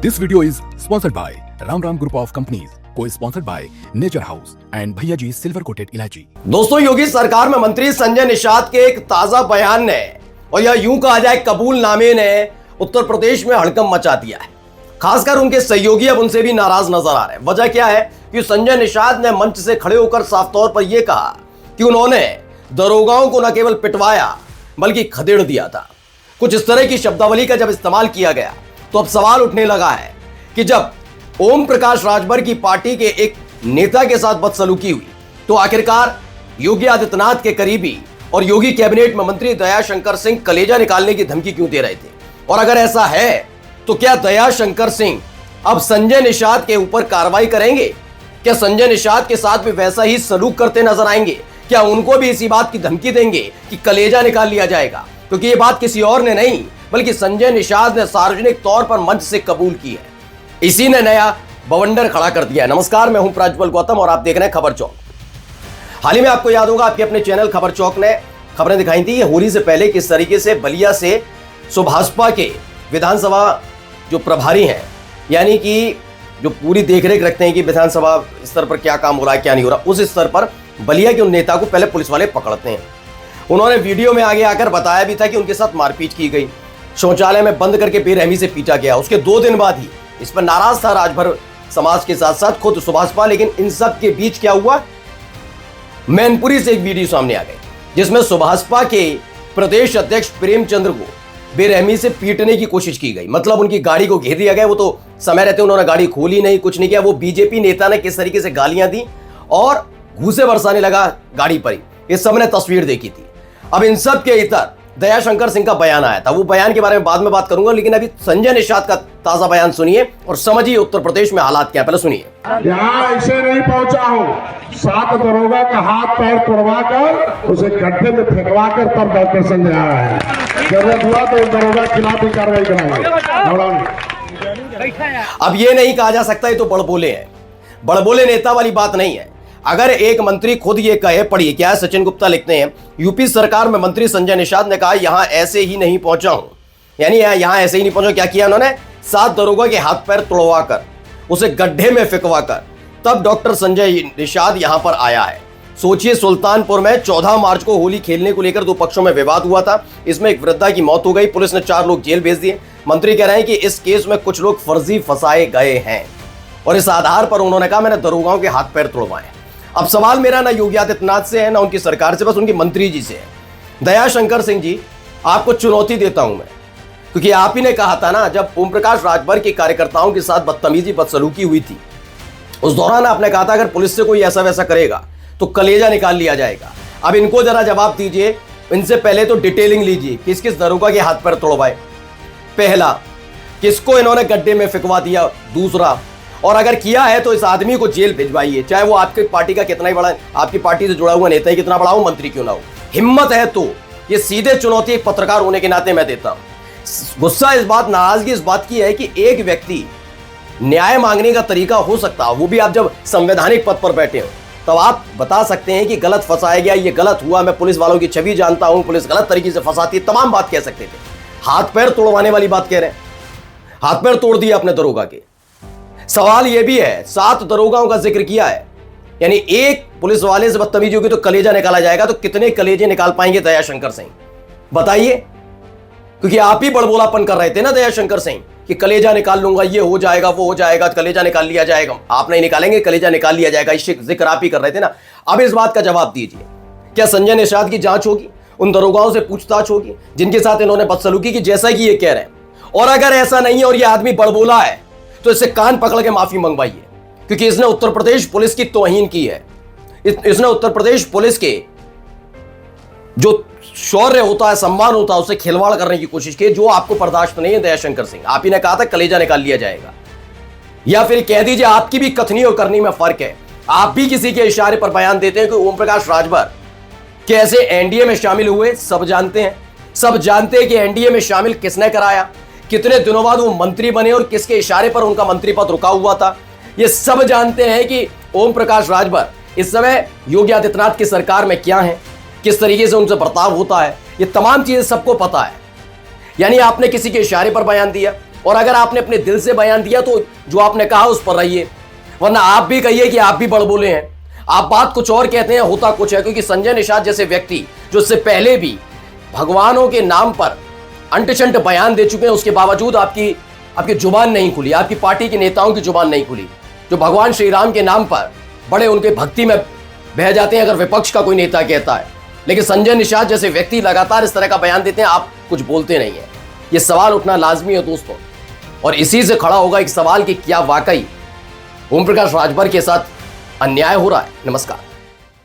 This video is sponsored by Ram Ram Group of Companies, co-sponsored by Nature House and भैया G silver coated इलायची। दोस्तों, योगी सरकार में मंत्री संजय निषाद के एक ताजा बयान ने और या यूं कहा जाए कबूलनामे ने उत्तर प्रदेश में हड़कंप मचा दिया है। खासकर उनके सहयोगी अब उनसे भी नाराज नजर आ रहे हैं। वजह क्या है कि संजय निषाद ने मंच से खड़े होकर साफ तौर पर यह कहा कि उन्होंने दरोगाओं को न केवल पिटवाया बल्कि खदेड़ दिया था। कुछ इस तरह की शब्दावली का जब इस्तेमाल किया गया तो अब सवाल उठने लगा है कि जब ओम प्रकाश राजभर की पार्टी के एक नेता के साथ बदसलूकी हुई तो आखिरकार योगी आदित्यनाथ के करीबी और योगी कैबिनेट में मंत्री दयाशंकर सिंह कलेजा निकालने की धमकी क्यों दे रहे थे? और अगर ऐसा है तो क्या दयाशंकर सिंह अब संजय निषाद के ऊपर कार्रवाई करेंगे? क्या संजय निषाद के साथ भी वैसा ही सलूक करते नजर आएंगे? क्या उनको भी इसी बात की धमकी देंगे कि कलेजा निकाल लिया जाएगा? क्योंकि ये बात किसी और ने नहीं बल्कि संजय निषाद ने सार्वजनिक तौर पर मंच से कबूल की है। इसी ने नया बवंडर खड़ा कर दिया है। नमस्कार, मैं हूं प्रज्वल गौतम और आप देख रहे हैं खबर चौक। हाल ही में आपको याद होगा आपके अपने चैनल खबर चौक ने खबरें दिखाई थी होली से पहले किस तरीके से बलिया से भाजपा के विधानसभा जो प्रभारी हैं, यानी कि जो पूरी देखरेख रखते हैं कि विधानसभा स्तर पर क्या काम हो रहा है क्या नहीं हो रहा, उस स्तर पर बलिया के उन नेता को पहले पुलिस वाले पकड़ते हैं। उन्होंने वीडियो में आगे आकर बताया भी था कि उनके साथ मारपीट की गई, शौचालय में बंद करके बेरहमी से पीटा गया। उसके 2 दिन बाद ही इस पर नाराज था राजभर समाज के साथ साथ खुद सुभाषपा। लेकिन इन सब के बीच क्या हुआ, मैनपुरी से एक वीडियो सामने आ गई जिसमें सुभाषपा के प्रदेश अध्यक्ष प्रेमचंद्र को बेरहमी से पीटने की कोशिश की गई। मतलब उनकी गाड़ी को घेर दिया गया। वो तो समय रहते उन्होंने गाड़ी खोली नहीं, कुछ नहीं किया। वो बीजेपी नेता ने किस तरीके से गालियां दी और घूसे बरसाने लगा गाड़ी पर ही, इस सब ने तस्वीर देखी थी। अब इन सब के इतर दयाशंकर सिंह का बयान आया था। वो बयान के बारे में बाद में बात करूंगा, लेकिन अभी संजय निषाद का ताजा बयान सुनिए और समझिए उत्तर प्रदेश में हालात क्या है। पहले सुनिए। यहाँ ऐसे नहीं पहुंचा हूँ, 7 दरोगा का हाथ पैर तोड़वा कर उसे गड्ढे में फेंकवा कर तब डॉक्टर संजय आया है। जरूरत हुआ तो दरोगा के खिलाफ भी कार्रवाई कराएंगे। अब ये नहीं कहा जा सकता ये तो बड़बोले हैं। बड़बोले नेता वाली बात नहीं है। अगर एक मंत्री खुद ये कहे, पढ़िए क्या है, सचिन गुप्ता लिखते हैं, यूपी सरकार में मंत्री संजय निषाद ने कहा यहां ऐसे ही नहीं पहुंचा हूं, यानी यहां ऐसे ही नहीं पहुंचा। क्या किया उन्होंने? 7 दरोगा के हाथ पैर तोड़वा कर उसे गड्ढे में फेंकवा कर तब डॉक्टर संजय निषाद यहां पर आया है। सोचिए, सुल्तानपुर में 14 मार्च को होली खेलने को लेकर 2 पक्षों में विवाद हुआ था। इसमें एक वृद्धा की मौत हो गई। पुलिस ने 4 लोग जेल भेज दिए। मंत्री कह रहे हैं कि इस केस में कुछ लोग फर्जी फंसाए गए हैं और इस आधार पर उन्होंने कहा मैंने दरोगाओं के हाथ पैर तोड़वाए। अब सवाल मेरा ना योगी आदित्यनाथ से है ना उनकी सरकार से, बस उनकी मंत्री जी से है। दयाशंकर सिंह जी, आपको चुनौती देता हूं मैं, क्योंकि आप ही ने कहा था ना जब ओम प्रकाश राजभर के कार्यकर्ताओं के साथ बदतमीजी बदसलूकी हुई थी, उस दौरान आपने कहा था अगर पुलिस से कोई ऐसा वैसा करेगा तो कलेजा निकाल लिया जाएगा। अब इनको जरा जवाब दीजिए। इनसे पहले तो डिटेलिंग लीजिए, किस किस दरोगा के हाथ पैर तोड़वाए, पहला किसको इन्होंने गड्ढे में फेंकवा दिया, दूसरा, और अगर किया है तो इस आदमी को जेल भिजवाइए, चाहे वो आपकी पार्टी का कितना ही बड़ा, आपकी पार्टी से जुड़ा हुआ नेता ही कितना बड़ा हो, मंत्री क्यों ना हो। हिम्मत है तो ये सीधे चुनौती एक पत्रकार होने के नाते मैं देता हूं। गुस्सा इस बात, नाराजगी इस बात की है कि एक व्यक्ति न्याय मांगने का तरीका हो सकता है, वो भी आप जब संवैधानिक पद पर बैठे हो तब आप बता सकते हैं कि गलत फंसाया गया, ये गलत हुआ, मैं पुलिस वालों की छवि जानता हूं, पुलिस गलत तरीके से फंसाती है, तमाम बात कह सकते थे। हाथ पैर तोड़वाने वाली बात कह रहे हैं, हाथ पैर तोड़ दिए अपने दरोगा के। सवाल यह भी है, 7 दरोगाओं का जिक्र किया है, यानी एक पुलिस वाले से बदतमीजी होगी तो कलेजा निकाला जाएगा। तो कितने कलेजे निकाल पाएंगे दयाशंकर सिंह, बताइए? क्योंकि आप ही बड़बोलापन कर रहे थे ना दयाशंकर सिंह कि कलेजा निकाल लूंगा, ये हो जाएगा, वो हो जाएगा, कलेजा निकाल लिया जाएगा। आप नहीं निकालेंगे, कलेजा निकाल लिया जाएगा, इस जिक्र आप ही कर रहे थे ना। अब इस बात का जवाब दीजिए, क्या संजय निषाद की जांच होगी, उन दरोगाओं से पूछताछ होगी जिनके साथ इन्होंने बदसलूकी की, जैसा कि ये कह रहे हैं? और अगर ऐसा नहीं है और यह आदमी बड़बोला है तो इससे कान पकड़ के माफी मंगवाइए, क्योंकि इसने उत्तर प्रदेश पुलिस की तौहीन की है। इसने उत्तर प्रदेश पुलिस के जो शौर्य होता है, सम्मान होता है, उससे खिलवाड़ करने की कोशिश की, जो आपको बर्दाश्त नहीं है दयाशंकर सिंह। आप ही ने कहा था कलेजा निकाल लिया जाएगा, या फिर कह दीजिए आपकी भी कथनी और करनी में फर्क है। आप भी किसी के इशारे पर बयान देते हैं कि ओम प्रकाश राजभर कैसे एनडीए में शामिल हुए, सब जानते हैं। सब जानते हैं कि एनडीए में शामिल किसने कराया, कितने दिनों बाद वो मंत्री बने और किसके इशारे पर उनका मंत्री पद रुका हुआ था। ये सब जानते हैं कि ओम प्रकाश राजभर इस समय योगी आदित्यनाथ की सरकार में क्या है, किस तरीके से उनसे बर्ताव होता है, ये तमाम चीजें सबको पता है। यानी आपने किसी के इशारे पर बयान दिया, और अगर आपने अपने दिल से बयान दिया तो जो आपने कहा उस पर रहिए, वरना आप भी कहिए कि आप भी बड़बोले हैं। आप बात कुछ और कहते हैं, होता कुछ है। क्योंकि संजय निषाद जैसे व्यक्ति जो इससे पहले भी भगवानों के नाम पर अंटशंट बयान दे चुके हैं, उसके बावजूद आपकी जुबान नहीं खुली, आपकी पार्टी के नेताओं की जुबान नहीं खुली, जो भगवान श्री राम के नाम पर बड़े उनके भक्ति में बह जाते हैं अगर विपक्ष का कोई नेता कहता है। लेकिन संजय निषाद जैसे व्यक्ति लगातार इस तरह का बयान देते हैं, आप कुछ बोलते नहीं है। ये सवाल उठना लाजमी है दोस्तों, और इसी से खड़ा होगा एक सवाल कि क्या वाकई ओम प्रकाश राजभर के साथ अन्याय हो रहा है। नमस्कार।